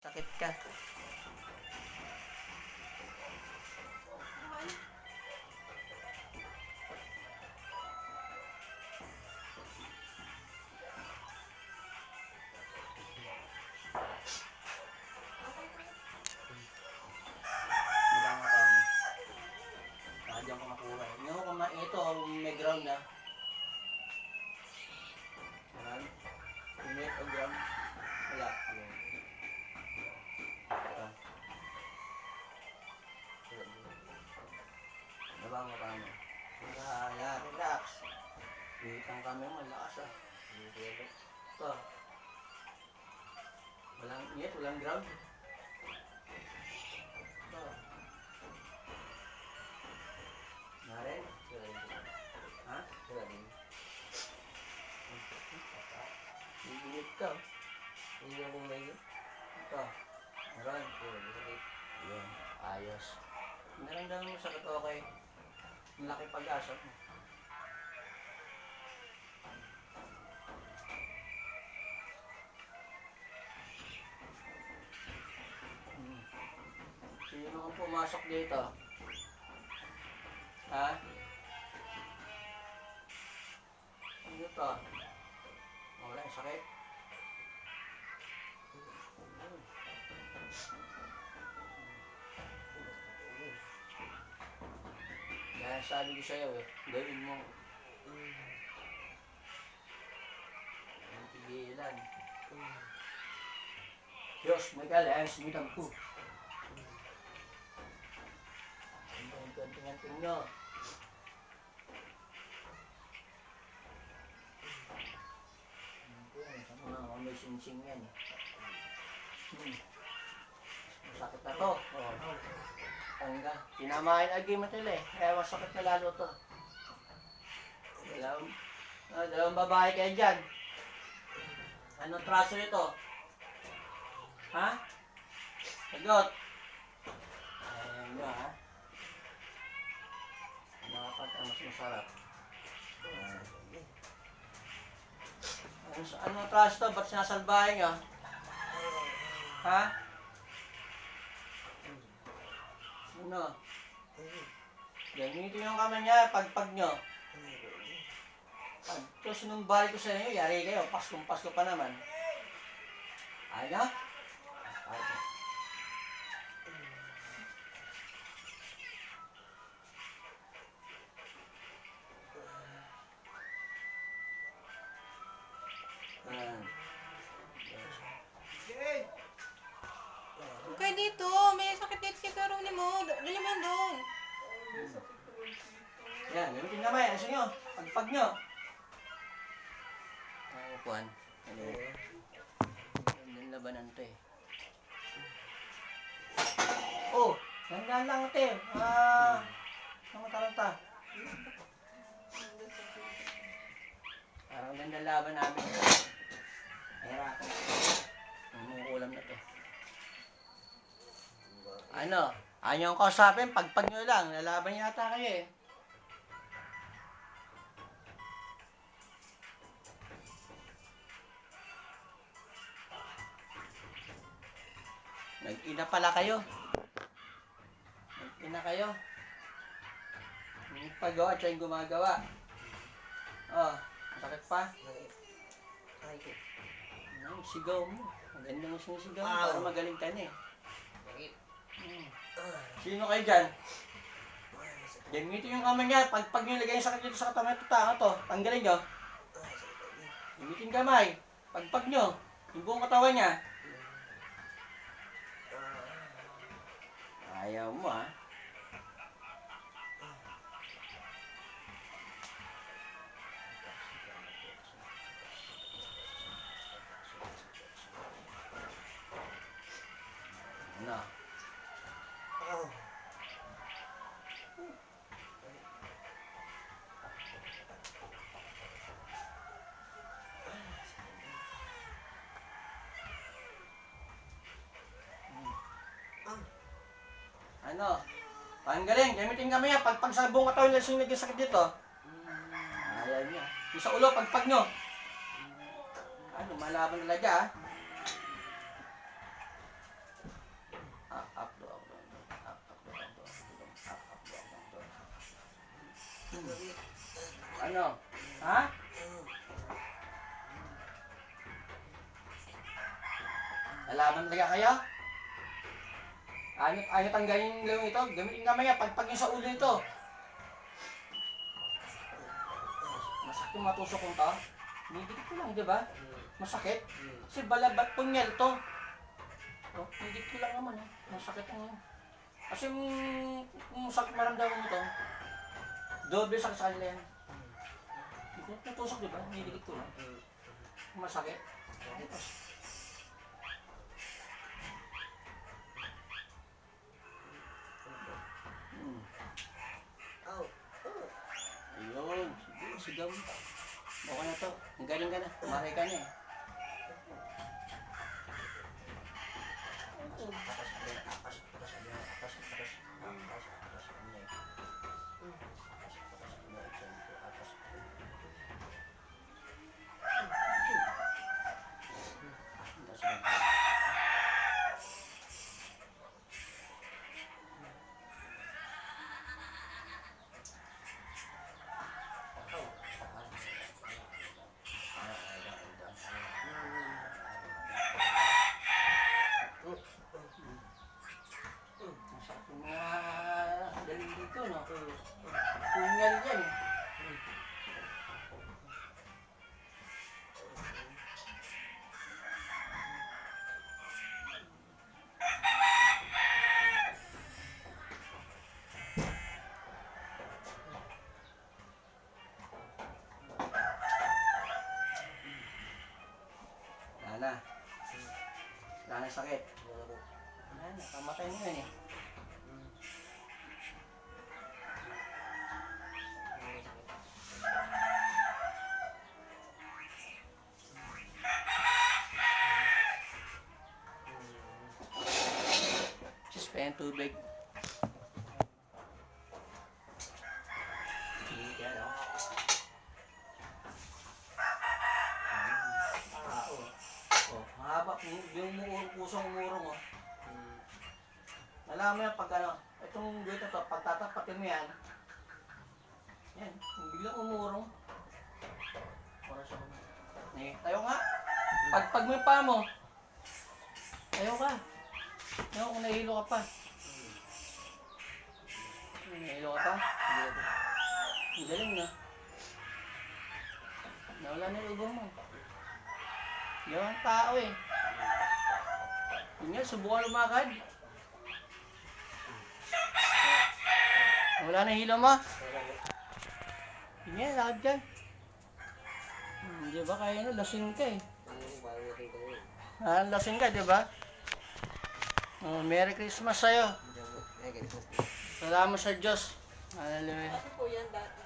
Sakit ka. Bilang ka mo. Diyan ko makuha. Hindi ko ito, may ground na. Ayan. May ground. Wala. Ito. Nabango ka mo. Ayan, relax. Itang kami mo, malakas ah. Ito. Walang ground. Ito. Narin? Ha? Iinit ka. Hindi ako may Ito. Naran. Yun. Ayos. Naramdaman mo sakit, okay. Malaki pag-asa mo. Sino ang pumasok dito? Ha? Ano to? Wala yung sakit? Kaya sabi ko sa'yo eh, gawin mo. Ang pigilan. Diyos, may kalayas, mitang po. Ang ganting-ganting nyo. May sing-sing yan. Masakit na to. Tangga. Tinamahin lagi matil eh. Kaya masakit na lalo to. Dalawang babae kayo dyan. Anong traso nito? Ha? Sagot. Ayan nyo ha. Dapat ang mas masarap. Anong traso to? Ba't sinasalbahin nyo? Ha? Ano? Gamitin yung kamay niya, pagpag nyo. Pag sinumbali ko sa inyo, yari kayo, Paskong-Pasko pa naman. Ayaw? Ayaw. Okay dito, may sakit dito si Karuni mo. Dali mo yan doon. Yan, gamitin kamay, ano nyo? Pagpag nyo. Ay, upuan. Ano yun? Yung labanan to eh. Oh, gandaan lang ate. Taranta. Parang ganda laban namin. Hirapan. Umuulam na to. Ano? Ayaw ko kausapin, pagpag nyo lang. Lalaban yata kayo eh. Nag-ina pala kayo. Nag-ina kayo. Yung pagawa at siya yung gumagawa. Oh, masakit pa? Ay, Ano, sigaw mo. Maganda mo sinisigaw mo para magaling ka na eh. Sino kayo dyan? Gamitin yung kamay niya. Pag nyo ilagay yung sakit dito sa katawan ito, tanga to. Tanggalin nyo. Gamitin kamay. Pagpag nyo. Yung buong katawan niya. Ayaw mo ha. Ano? Ano? Tanggalin, gamitin kami yan. Pagpag sa buong katawan nila yung naging sakit dito. Ayaw niya. Yung sa ulo, pagpag nyo. Ano, malaban talaga ah. Ano? Ha? Lalaban talaga kayo? Ayaw tanggalin yung lewang ito. Gamitin kamay pagpag yung sa ulo nito. Masakit yung matusok kong to. Nidikit ko lang, di ba? Masakit. Kasi balabat punyal to. Oh, nidikit ko lang naman. Masakit ang kasi kung sakit maramdaman mo to, doble sakit sa kanila yan. Tutusok, di ba? Nidikit ko lang. Masakit. Ayun. Sige, sigaw. Okay na to. Ang galing ka na. Maray ka na eh. Pungal yan. Wala na sakit. Wala na, kamatay mo yan eh. Just tubig. Yan o. Oh, haba. Yung pusong umurong o. Alam mo yan pag ano, itong dito to, pag tatapatin mo yan, yan, biglang umurong. Tayo nga. Pag mo yung paa mo, tayo ka. Tayo kung nahihilo ka pa. Nahihilo ka pa? Ang galing na. Nawala na yung ubo mo. Yan ang tao eh. Yun nga, subukan lumakad. Wala na hilo mo? Yun nga, lakad ka. Di ba kaya na, lasing ka eh. Lasing ka, di ba? Oh, Merry Christmas sa'yo. Salamat sa Diyos. Hallelujah. Kasi po yan dati.